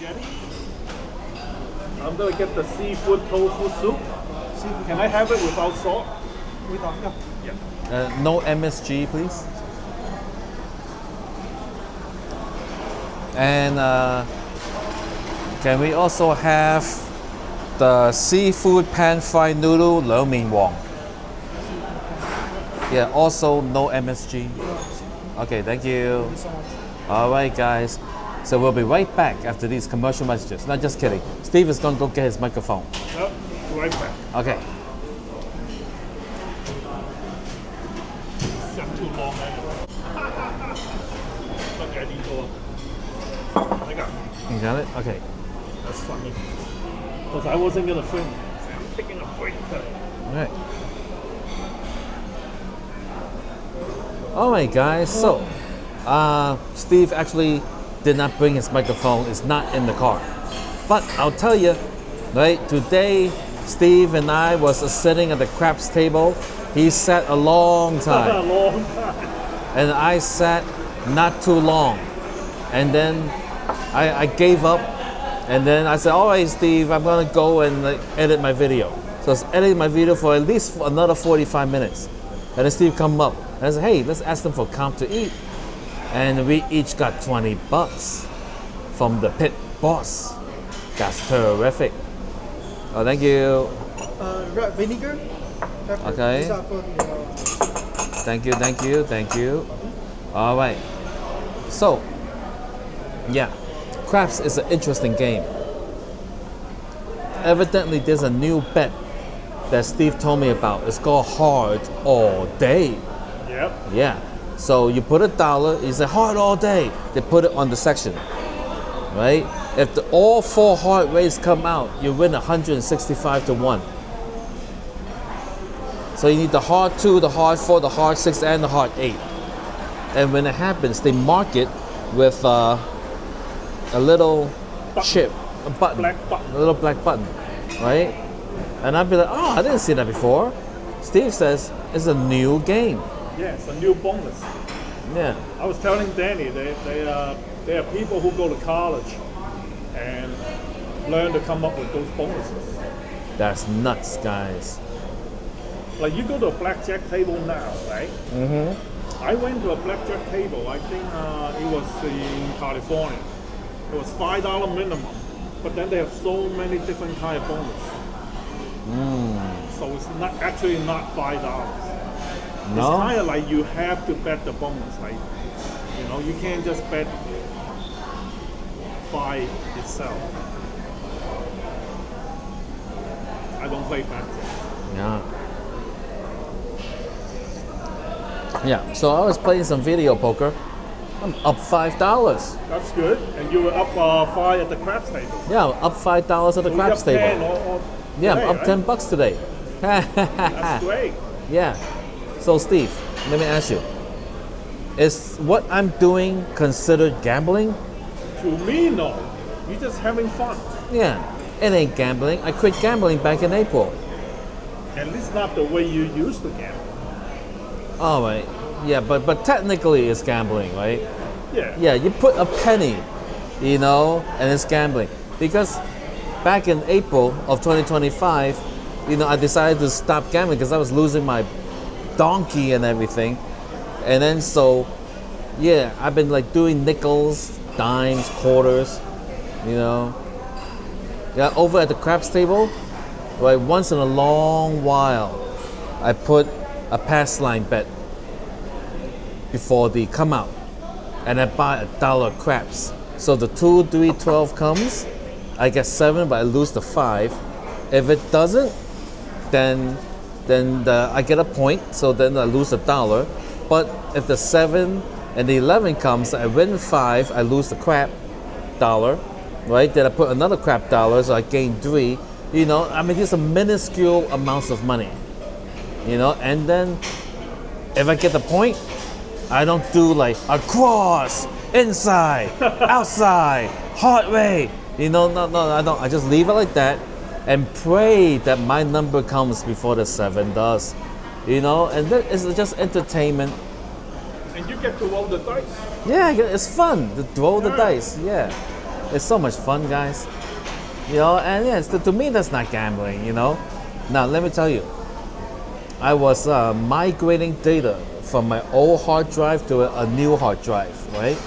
spaghetti. I'm gonna get the seafood tofu soup. Can I have it without salt? Without, yeah. Yeah. No MSG, please. And can we also have the seafood pan-fried noodle lo mein wong? Yeah, also no MSG. Okay, thank you. Thank you so much. All right, guys. So we'll be right back after these commercial messages. Not just kidding. Steve is going to go get his microphone. Yep, right back. Okay. Set too long, man. Spaghetti door. I got it. You got it? Okay. That's funny. Because I wasn't gonna film. I'm taking a break today. All right. All right, guys. So, Steve actually did not bring his microphone. It's not in the car. But I'll tell you, right? Today, Steve and I was sitting at the craps table. He sat a long A time, long time. and I sat not too long. And then I gave up. And then I said, all right, Steve, I'm gonna go and edit my video. So I was editing my video for at least another 45 minutes. And then Steve come up and I said, hey, let's ask them for count to eat. And we each got $20 from the Pit Boss. That's terrific. Oh, thank you. Red vinegar. Pepper. Okay. These are for the, Thank you, thank you, thank you. All right. So, yeah. Craps is an interesting game. Evidently, there's a new bet that Steve told me about. It's called Hard All Day. Yep. Yeah. So you put $1, you say hard all day. They put it on the section, right? If all 4 hard rates come out, you win 165 to 1. So you need the hard 2, the hard 4, the hard 6, and the hard 8. And when it happens, they mark it with a little chip, a button, Black button. a little black button, right? And I'd be like, oh, I didn't see that before. Steve says it's a new game. Yeah, it's a new bonus. Yeah. I was telling Danny, they are people who go to college and learn to come up with those bonuses. That's nuts, guys. Like you go to a blackjack table now, right? Mm-hmm. I went to a blackjack table. I think it was in California. It was $5 minimum, but then they have so many different kind of bonus. So it's not actually not $5. It's No? kind of like you have to bet the bonus, like you can't just bet by itself. I don't play blackjack. Yeah. Yeah, so I was playing some video poker. I'm up $5. That's good. And you were up 5 at the craps table. Yeah, up $5 at the So craps you got 10 table. all Yeah, today, I'm up right? $10 today. That's great. Yeah. So Steve, let me ask you. Is what I'm doing considered gambling? To me, no. You're just having fun. Yeah. It ain't gambling. I quit gambling back in April. At least not the way you used to gamble. All right. Yeah, but technically it's gambling, right? Yeah. Yeah, you put a penny, and it's gambling. Because back in April of 2025, I decided to stop gambling because I was losing my donkey and everything. And then yeah, I've been like doing nickels, dimes, quarters, Yeah, over at the craps table, right, once in a long while, I put a pass line bet before the come out, and I buy $1 craps. So the 2, 3, 12 comes, I get 7, but I lose the 5. If it doesn't, then I get a point, so then I lose $1. But if the 7 and the 11 comes, I win 5, I lose the crap $1, right? Then I put another crap $1, so I gain 3. These are minuscule amounts of money, and then if I get the point, I don't do like across, inside, outside, heart rate. No, I don't. I just leave it like that and pray that my number comes before the 7 does. And then it's just entertainment. And you get to roll the dice. Yeah, it's fun to throw the Yeah. dice. Yeah. It's so much fun, guys. You know, and yes, to me that's not gambling. You know. Now let me tell you, I was migrating data from my old hard drive to a new hard drive, right?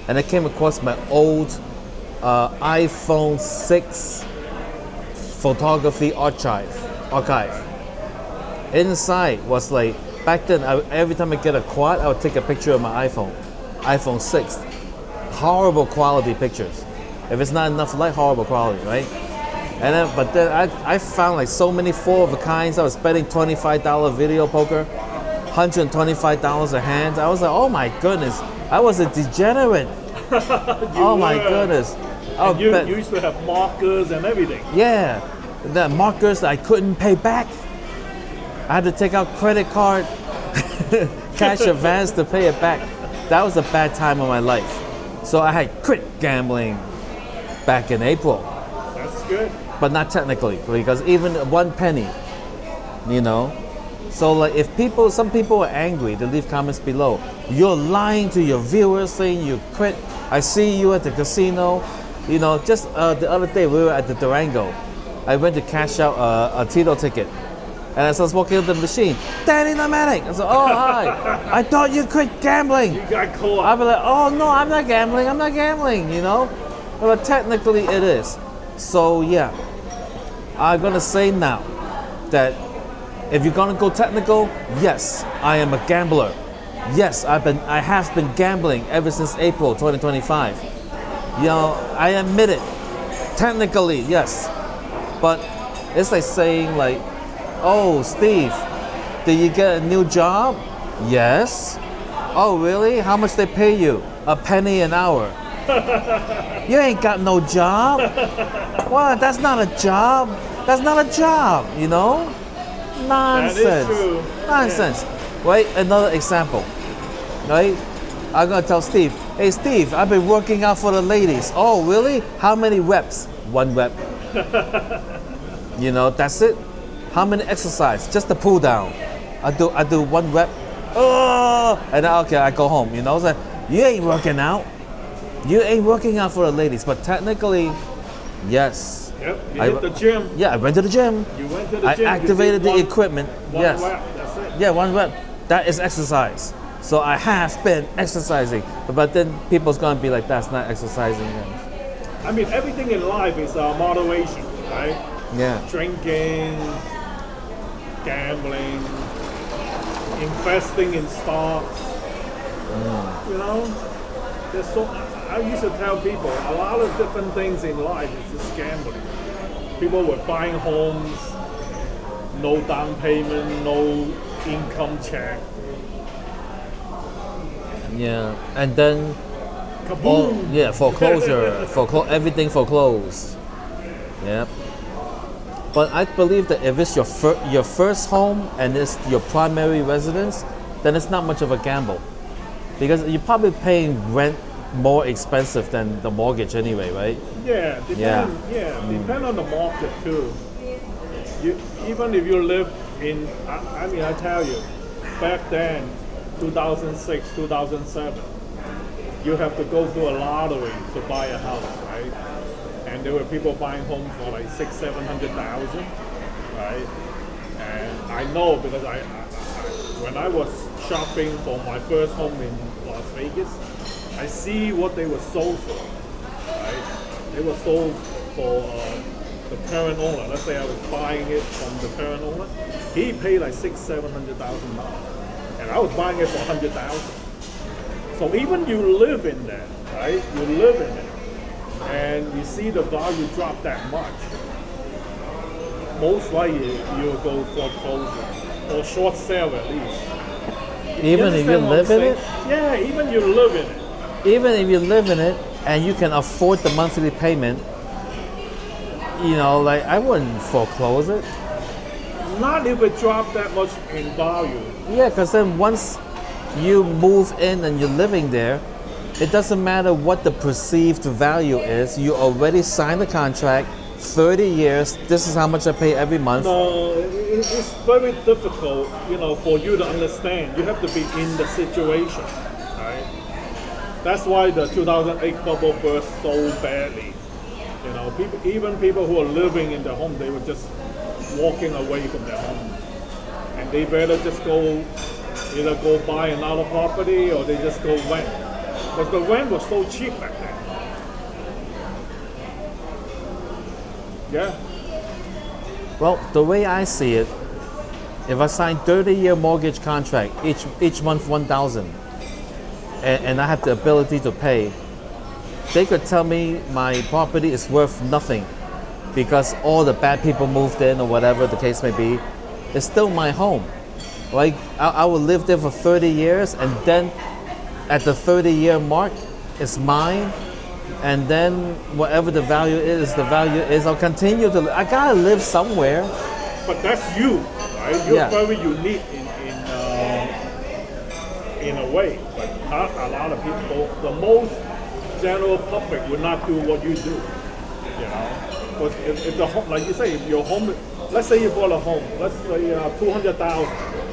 And I came across my old iPhone 6 photography archive. Inside was like, back then, every time I get a quad, I would take a picture of my iPhone 6. Horrible quality pictures. If it's not enough light, horrible quality, right? And then, but then I found like so many 4 of a kinds. I was spending $25 video poker, $125 a hand. I was like, oh my goodness, I was a degenerate. Oh my goodness. And you used to have markers and everything. Yeah, the markers that I couldn't pay back. I had to take out credit card, cash advance to pay it back. That was a bad time of my life. So I had quit gambling back in April. That's good. But not technically, because even 1 penny, you know. So like if some people are angry, they leave comments below. You're lying to your viewers saying you quit. I see you at the casino. You know, just the other day we were at the Durango. I went to cash out a Tito ticket. And as I was walking up the machine, Danny Nomadic. I said, oh, hi. I thought you quit gambling. You got caught. I'd be like, oh, no, I'm not gambling, you know? But technically it is. So, yeah. I'm going to say now that if you're going to go technical, yes, I am a gambler. Yes, I have been gambling ever since April 2025. You know, I admit it. Technically, yes. But it's like saying like, oh, Steve, did you get a new job? Yes. Oh, really? How much they pay you? A penny an hour. You ain't got no job. What? That's not a job. That's not a job, you know? Nonsense. That is true. Nonsense. Yeah. Wait, another example. Right? I'm gonna tell Steve, hey Steve, I've been working out for the ladies. Oh, really? How many reps? 1 rep. You know, that's it. How many exercise? Just the pull down. I do 1 rep. Oh, and then, okay, I go home. You know, so you ain't working out. You ain't working out for the ladies, but technically, yes. Yep. You hit the gym. Yeah, I went to the gym. You went to the I gym. activated the equipment. Yes. Rep. That's it. Yeah, 1 rep. That is exercise. So I have been exercising, but then people's gonna be like, that's not exercising. I mean, everything in life is moderation, right? Yeah. Drinking, gambling, investing in stocks. You know, there's so. I used to tell people a lot of different things in life is just gambling. People were buying homes, no down payment, no income check. Yeah, and then Kaboom! Foreclosure, everything foreclosed. Yep. But I believe that if it's your first home and it's your primary residence, then it's not much of a gamble, because you're probably paying rent more expensive than the mortgage anyway, right? Yeah, depend on the market too. Even if you live in, I mean, I tell you, back then, 2006, 2007, you have to go through a lottery to buy a house, right? And there were people buying homes for like $600,000-$700,000, right? And I know because when I was shopping for my first home in Las Vegas, I see what they were sold for, right? They were sold for the current owner. Let's say I was buying it from the current owner. He paid like $600,000-$700,000. And I was buying it for $100,000. So even you live in that, right? You live in it, and you see the value drop that much. Most likely you'll go foreclosure or short sale at least. Even if you live in it? Yeah, even you live in it. Even if you live in it and you can afford the monthly payment, you know, like I wouldn't foreclose it. Not if it dropped that much in value. Yeah, because then once you move in and you're living there, it doesn't matter what the perceived value is. You already signed the contract, 30 years, this is how much I pay every month. No, it's very difficult, you know, for you to understand. You have to be in the situation, right? That's why the 2008 bubble burst so badly. You know, even people who are living in their home, they were just walking away from their home, and they better just either go buy another property or they just go rent, because the rent was so cheap back then. Yeah. Well, the way I see it, if I sign 30-year mortgage contract, each month 1,000, and I have the ability to pay, they could tell me my property is worth nothing because all the bad people moved in or whatever the case may be. It's still my home. Like I will live there for 30 years, and then at the 30-year mark, it's mine. And then whatever the value is, I'll continue to. I gotta live somewhere. But that's you, right? You're Yeah. very unique in a way. But not a lot of people. The most general public will not do what you do. You know, because if the home, like you say, if your home, let's say you bought a home, let's say 200,000,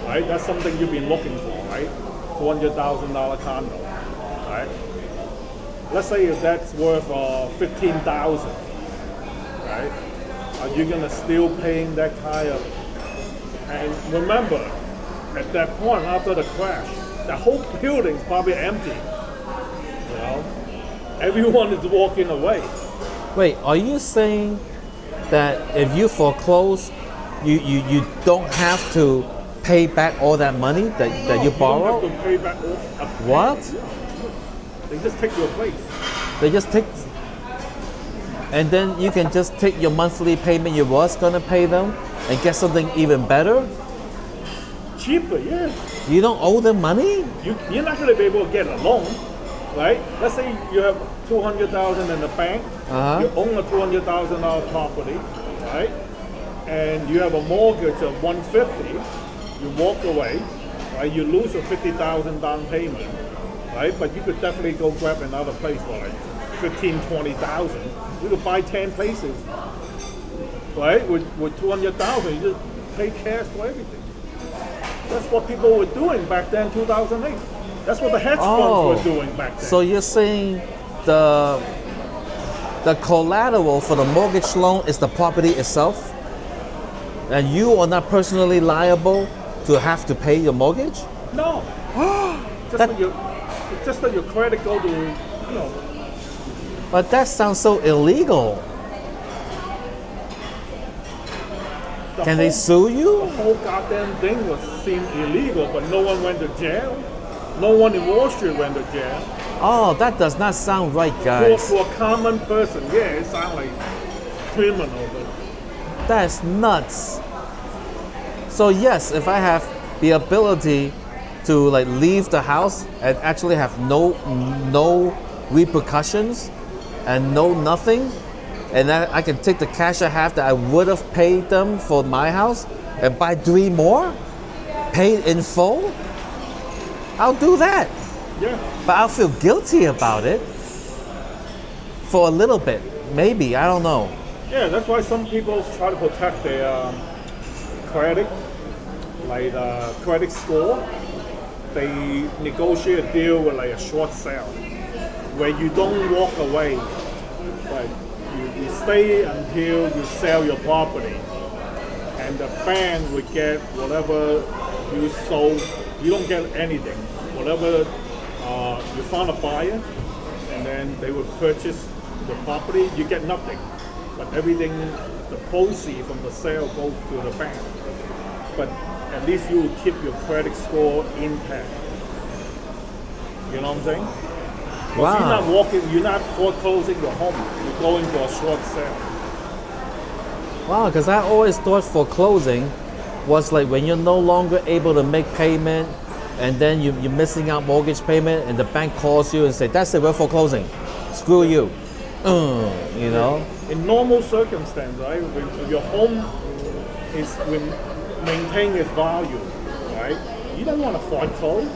right? That's something you've been looking for, right? $200,000 condo, right? Let's say if that's worth 15,000, right? Are you gonna still paying that kind of? And remember, at that point after the crash, the whole building's probably empty. You know, everyone is walking away. Wait, are you saying that if you foreclose, you don't have to pay back all that money that you borrow? You don't have to pay back all. What? They just take your place. They just take, and then you can just take your monthly payment you was gonna pay them and get something even better? Cheaper, yeah. You don't owe them money? You're not gonna be able to get a loan, right? Let's say you have 200,000 in the bank. Uh-huh. You own a $200,000 property, right? And you have a mortgage of 150. You walk away, right? You lose a 50,000 down payment, right? But you could definitely go grab another place for like 15, 20,000. You could buy 10 places, right? With 200,000, you just pay cash for everything. That's what people were doing back then, 2008. That's what the hedge funds were doing back then. So you're saying the collateral for the mortgage loan is the property itself, and you are not personally liable to have to pay your mortgage? No. Just that your credit go to, you know. But that sounds so illegal. Can they sue you? The whole goddamn thing seemed illegal, but no one went to jail. No one in Wall Street went to jail. Oh, that does not sound right, guys. For a common person, yeah, it sounds like criminal, but That's nuts. So yes, if I have the ability to like leave the house and actually have no repercussions and no nothing, and then I can take the cash I have that I would have paid them for my house and buy 3 more, paid in full, I'll do that. yeah. But I'll feel guilty about it for a little bit, maybe, I don't know. Yeah, that's why some people try to protect their credit, like credit score. They negotiate a deal with like a short sale, where you don't walk away, but you stay until you sell your property, and the bank would get whatever you sold. You don't get anything. Whatever you found a buyer, and then they would purchase the property. You get nothing, but everything, the proceeds from the sale goes to the bank. But at least you will keep your credit score intact. You know what I'm saying? 'Cause you're not foreclosing your home. You're going for a short sale. Wow, because I always thought foreclosing was like when you're no longer able to make payment, and then you're missing out mortgage payment, and the bank calls you and say, "That's it, we're foreclosing. Screw you." You know? In normal circumstance, right? When your home is maintain its value, right? You don't want to foreclose.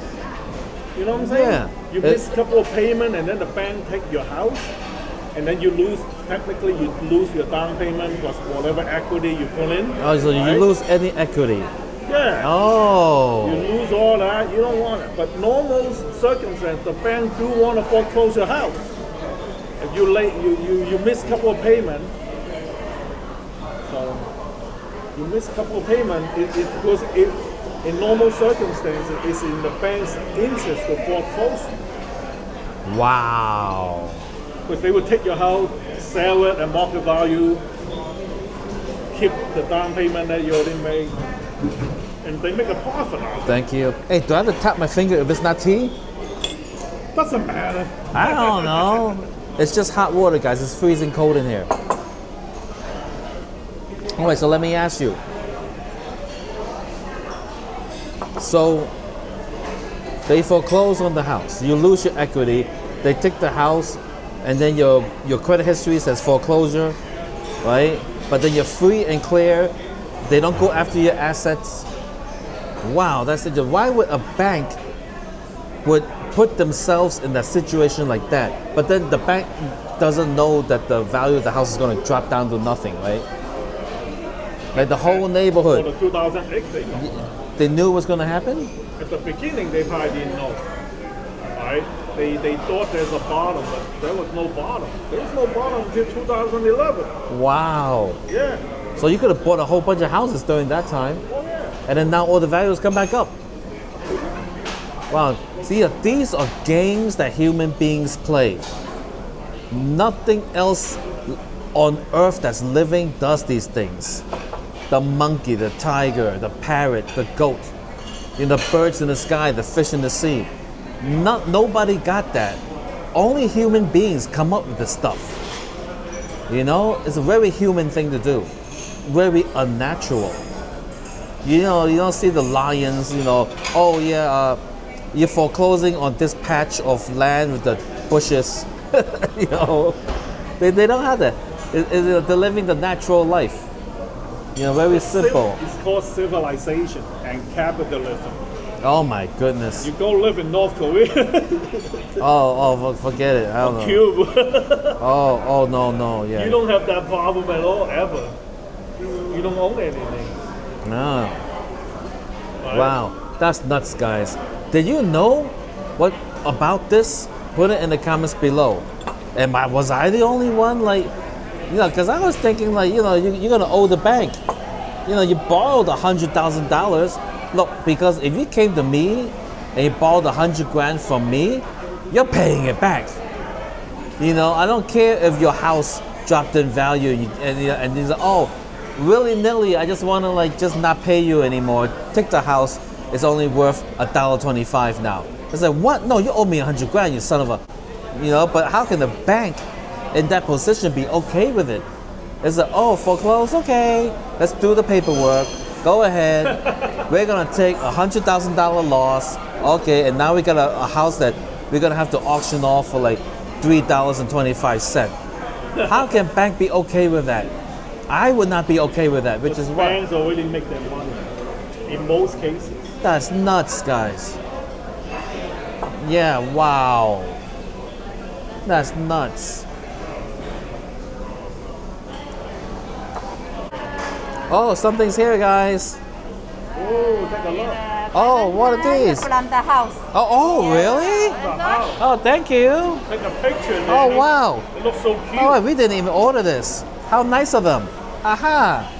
You know what I'm saying? Yeah. You miss a couple of payments, and then the bank take your house, and then you lose. Technically, you lose your down payment plus whatever equity you put in. Oh, so right? you lose any equity. Yeah. You Oh. lose all that, you don't want it. But normal circumstance, the bank do want to foreclose your house. If you late, you miss a couple of payments. So you miss a couple of payments, because in normal circumstances, it's in the bank's interest to foreclose. Wow. Because they would take your house, sell it at market value, keep the down payment that you already made, and they make a profit out of it. Thank you. Hey, do I have to tap my finger if it's not tea? Doesn't matter. I don't know. It's just hot water, guys. It's freezing cold in here. All right, so let me ask you. So they foreclose on the house. You lose your equity. They take the house, and then your credit history says foreclosure, right? But then you're free and clear. They don't go after your assets. Wow, that's it. Why would a bank would put themselves in that situation like that? But then the bank doesn't know that the value of the house is going to drop down to nothing, right? Like the whole For neighborhood, the 2008 thing. they knew it was going to happen? At the beginning, they probably didn't know. Right? They thought there's a bottom, but there was no bottom. There was no bottom until 2011. Wow. Yeah. So you could have bought a whole bunch of houses during that time, Oh yeah. and then now all the values come back up. Wow. See, these are games that human beings play. Nothing else on earth that's living does these things. The monkey, the tiger, the parrot, the goat, the birds in the sky, the fish in the sea. Nobody got that. Only human beings come up with this stuff. It's a very human thing to do. Very unnatural. You don't see the lions, oh yeah, you're foreclosing on this patch of land with the bushes. They don't have that. They're living the natural life. Very simple. It's called civilization and capitalism. Oh my goodness. You go live in North Korea, Forget it. I don't know. Cuba. Oh, no, yeah. You don't have that problem at all, ever. You don't own anything. No. Right? Wow, that's nuts, guys. Did you know what about this? Put it in the comments below. Was I the only one? Because I was thinking, you're gonna owe the bank. You borrowed $100,000. Look, because if you came to me and you borrowed $100,000 from me, you're paying it back. I don't care if your house dropped in value and you say, oh, willy-nilly, I just want to just not pay you anymore. Take the house. It's only worth $1.25 now. It's like, what? No, you owe me $100,000, you son of a, But how can the bank in that position be okay with it? It's like, oh, foreclose, okay. Let's do the paperwork. Go ahead. We're gonna take $100,000 loss. Okay, and now we got a house that we're gonna have to auction off for $3.25. How can bank be okay with that? I would not be okay with that, which is why. Banks already make their money in most cases. That's nuts, guys. Yeah, wow. That's nuts. Oh, something's here, guys. Oh, take a look. Oh, what are these? From the house. Oh, really? The house. Oh, thank you. Take a picture. Oh, man. wow. It looks so cute. Oh, we didn't even order this. How nice of them. Aha.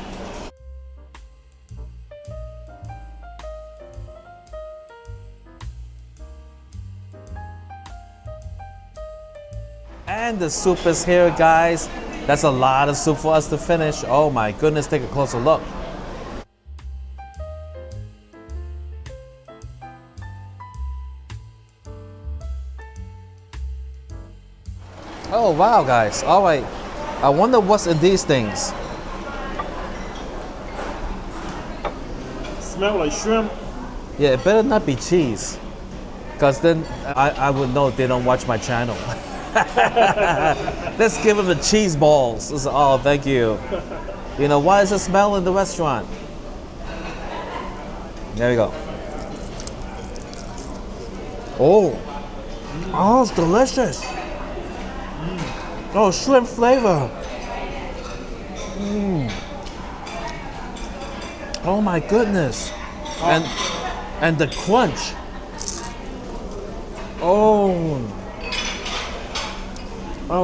And the soup is here, guys. That's a lot of soup for us to finish. Oh my goodness, take a closer look. Oh wow, guys. All right. I wonder what's in these things. Smell like shrimp. Yeah, it better not be cheese. Because then I would know they don't watch my channel. Let's give them the cheese balls. Oh, thank you. Why is it smell in the restaurant? There we go. Oh, it's delicious. Oh, shrimp flavor. Oh my goodness. and the crunch. Oh,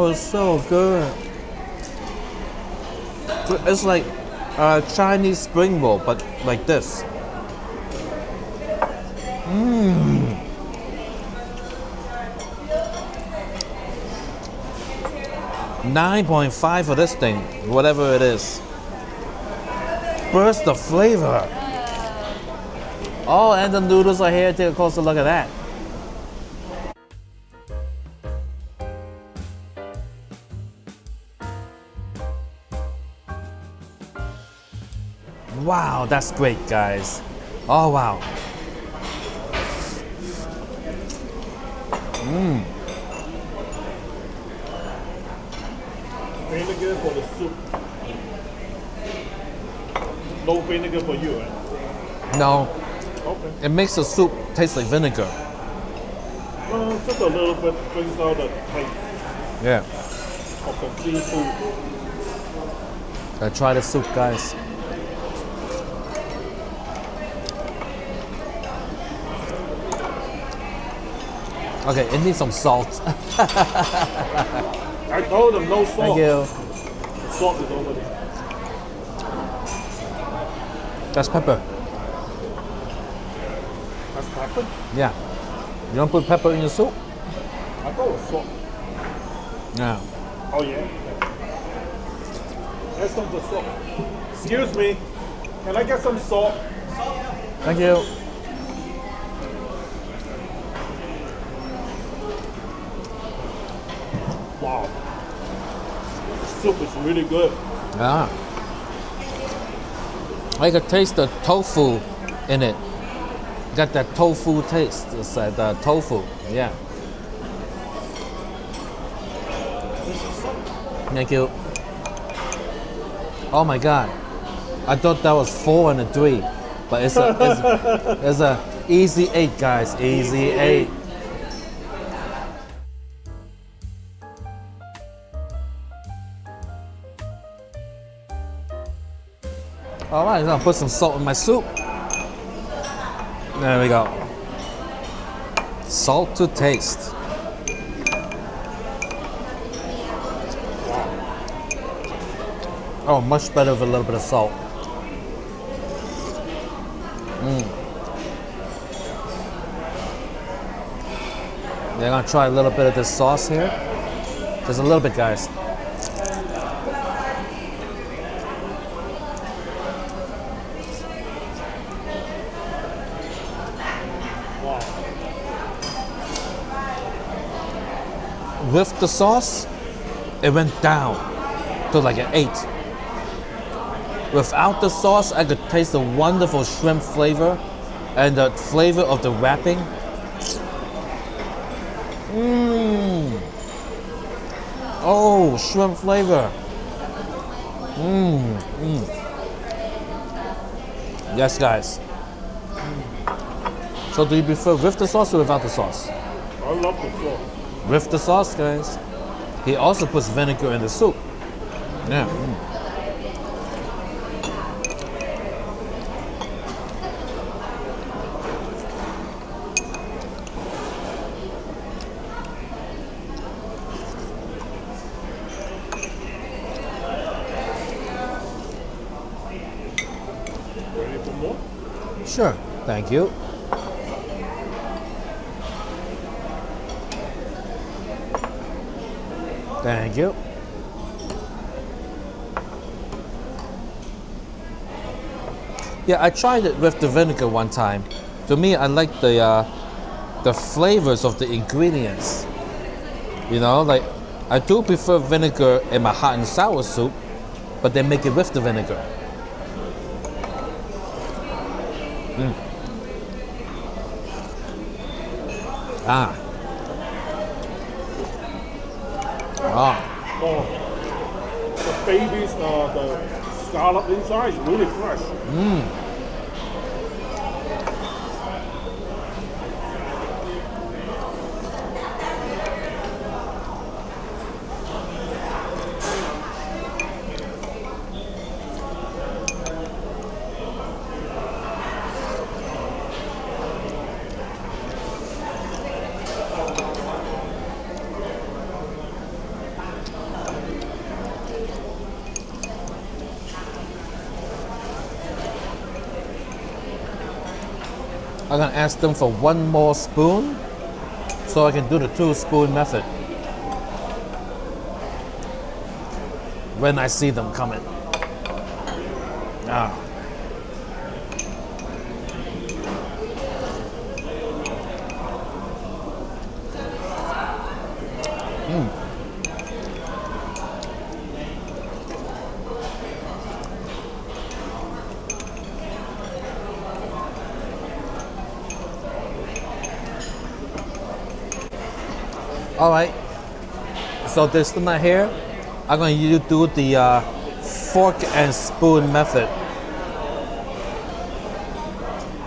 it's so good. It's like a Chinese spring roll, but like this. 9.5 for this thing, whatever it is. Burst of flavor. Oh, and the noodles are here. Take a closer look at that. Wow, that's great, guys. Oh, wow. Vinegar for the soup. No vinegar for you, eh? No, Okay. it makes the soup taste like vinegar. Well, just a little bit brings out the taste Yeah. of the seafood. Try the soup, guys. Okay, it needs some salt. I told them no salt. Thank you. The salt is over there. That's pepper. That's pepper. Yeah. You don't put pepper in your soup? I thought it was salt. No. Oh yeah. That's some of the salt. Excuse me. Can I get some salt? Thank you. Wow. The soup is really good. Yeah. I can taste the tofu in it. Got that tofu taste. It's like the tofu. Yeah. Thank you. Oh my god. I thought that was 4 and a 3. But it's a easy 8, guys. Easy 8. All right, I'll put some salt in my soup. There we go. Salt to taste. Oh, much better with a little bit of salt. Yeah, I'm gonna try a little bit of this sauce here. Just a little bit, guys. With the sauce, it went down to like an 8. Without the sauce, I could taste the wonderful shrimp flavor and the flavor of the wrapping. Oh, shrimp flavor. Yes, guys. So do you prefer with the sauce or without the sauce? I love the sauce. With the sauce, guys. He also puts vinegar in the soup. Yeah. Ready for more? Sure. Thank you. Thank you. Yeah, I tried it with the vinegar one time. To me, I like the flavors of the ingredients. You know, like I do prefer vinegar in my hot and sour soup, but they make it with the vinegar. Ah. Oh, the baby's the scallop inside is really fresh. I'm gonna ask them for one more spoon so I can do the 2-spoon method when I see them coming. Ah. All right, so this tonight here, I'm going to do the fork and spoon method.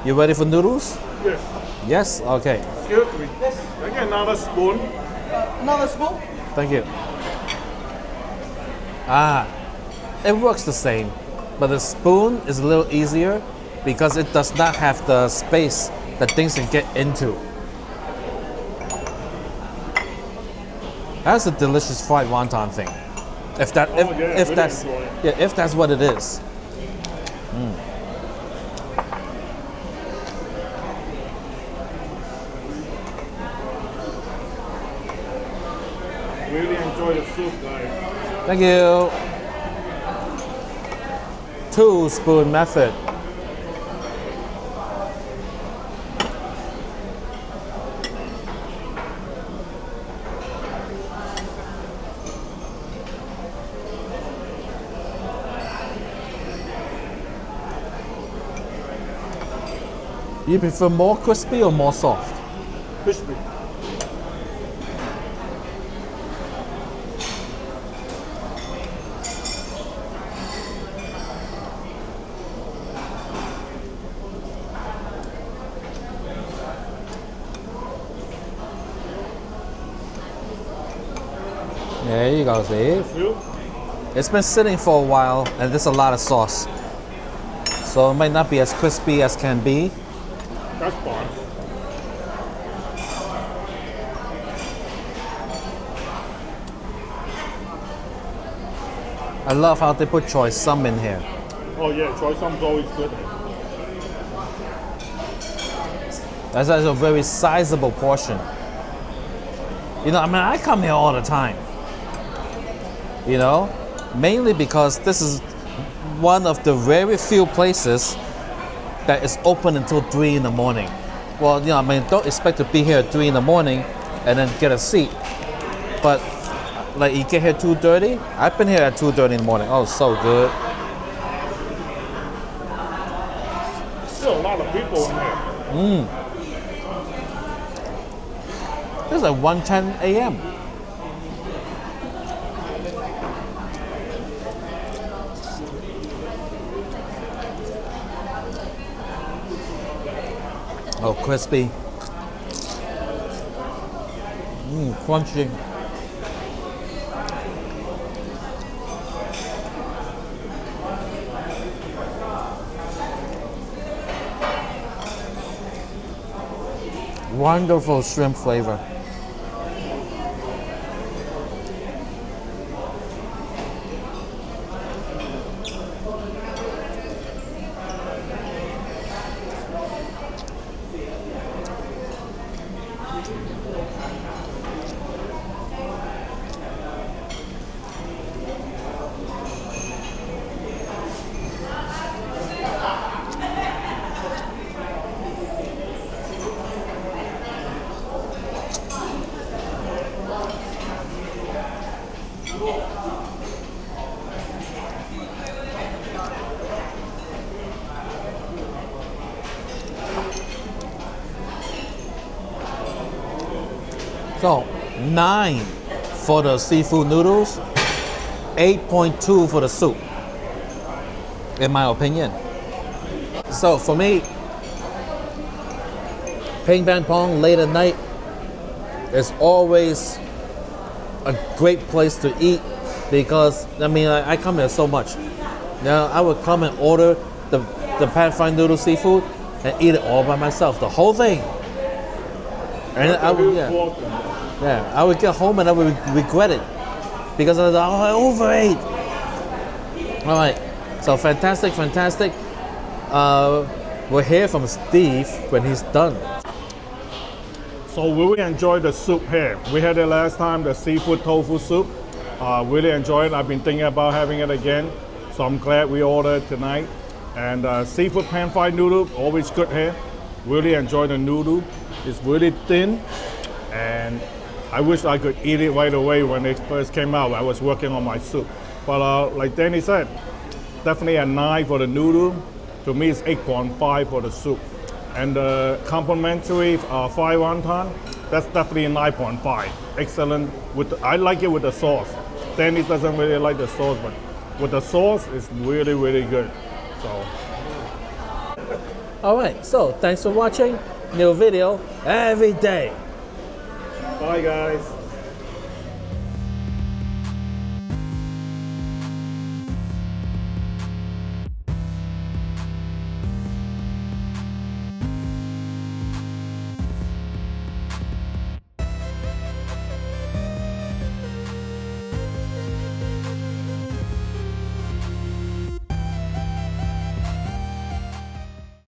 You ready for noodles? Yes. Yes? Okay, Excuse me. I get another spoon. Another spoon? thank you. Ah, it works the same, but the spoon is a little easier because it does not have the space that things can get into. That's a delicious fried wonton thing. If that, Oh, yeah, if really that's, enjoy it. yeah, if that's what it is. Really enjoy the soup, guys. Thank you. 2-spoon method. You prefer more crispy or more soft? Crispy. There you go, Steve. You? It's been sitting for a while and there's a lot of sauce. So it might not be as crispy as can be. That's fine. I love how they put choy sum in here. Oh yeah, choy sum's always good. That's a very sizable portion. You know, I mean, I come here all the time. You know, mainly because this is one of the very few places that is open until 3 in the morning. Well, you know, I mean, don't expect to be here at 3 in the morning and then get a seat. But like you get here 2:30. I've been here at 2:30 in the morning. Oh, so good. Still a lot of people in here. It's like 1:10 a.m. Oh, crispy. Crunchy. Wonderful shrimp flavor. So 9 for the seafood noodles, 8.2 for the soup, in my opinion. So for me, Ping Bang Pong late at night is always a great place to eat because I mean I come here so much. Now I would come and order the pan fried noodle seafood and eat it all by myself, the whole thing. And I would, I would get home and I would regret it because I was like, oh, I overate. All right, so fantastic. We'll hear from Steve when he's done. So we really enjoyed the soup here. We had it last time, the seafood tofu soup. Really enjoyed it. I've been thinking about having it again. So I'm glad we ordered tonight. And seafood pan fried noodle, always good here. Really enjoy the noodle. It's really thin. And I wish I could eat it right away when it first came out. I was working on my soup. But like Danny said, definitely a 9 for the noodle. To me, it's 8.5 for the soup. And the complimentary fried wonton, that's definitely a 9.5. Excellent. I like it with the sauce. Danny doesn't really like the sauce, but with the sauce, it's really, really good. So. All right, so thanks for watching. New video every day. Bye, guys.